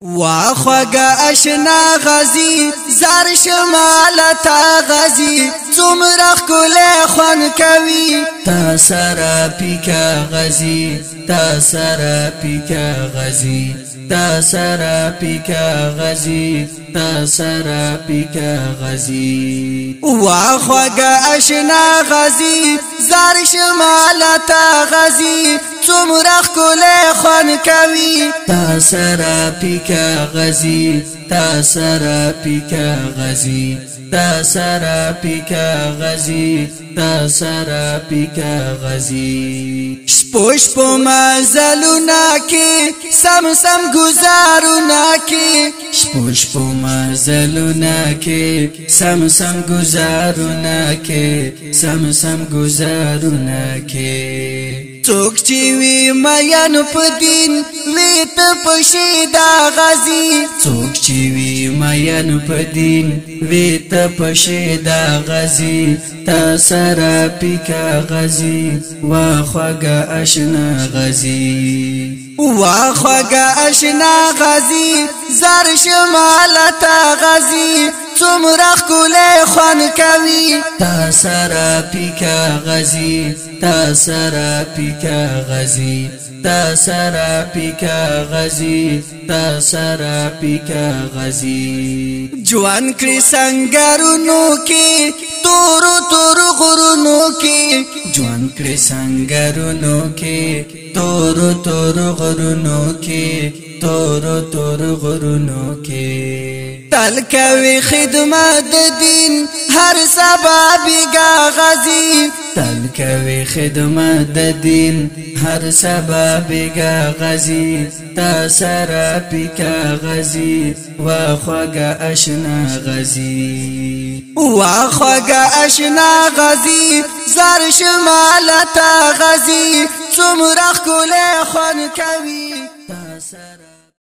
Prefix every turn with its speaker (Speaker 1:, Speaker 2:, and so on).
Speaker 1: واخوگا اشنا غزی زار شمالتا غزی زمرخ کل خون کوي تا سرا پیکا غزی تا سرا پیکا غزی تا سرا پیکا غزی تا سرا پیکا غزی واخوگا اشنا غزی زار شمالتا غزی زمرخ کل خون کوي تا سرا پیکا غزی تا سرا پیکا غزی تا سرا پیکا غزی تا سرا پیکا غزی شپوش پو مزلونا کی سم سم گزارونا کی شپوش پو مزلونا کی سم سم گزارونا کی سم سم گزارونا کی څوک چې وی میانو په دین وی ته پشیدا غزی څوک چې وی میانو په دین وی ته پشیدا غزی تا سرا پیکا غزی واخوگا اشنا غزی واخوگا اشنا غزی زار شمالتا غزی زمرخ کل خون کوي تا سرا پیکا غزی تا سرا پیکا غزی تا سرا پیکا غزی تا سرا پیکا غزی جوان کړي سنگارونو کې تورو تورو غرونو کې جوان کړي سنگارونو کې تورو تورو غرونو کې تورو تورو غرونو کې تل کوي خدمت دین هر سبا بیگا غزی تل کوي خدمت دین هر سبا بیگا غزی تا سرا پیکا غزی واخوگا اشنا غزی واخوگا اشنا غزی زار شمالتا غزی زمرخ کل خون کوي تا سرا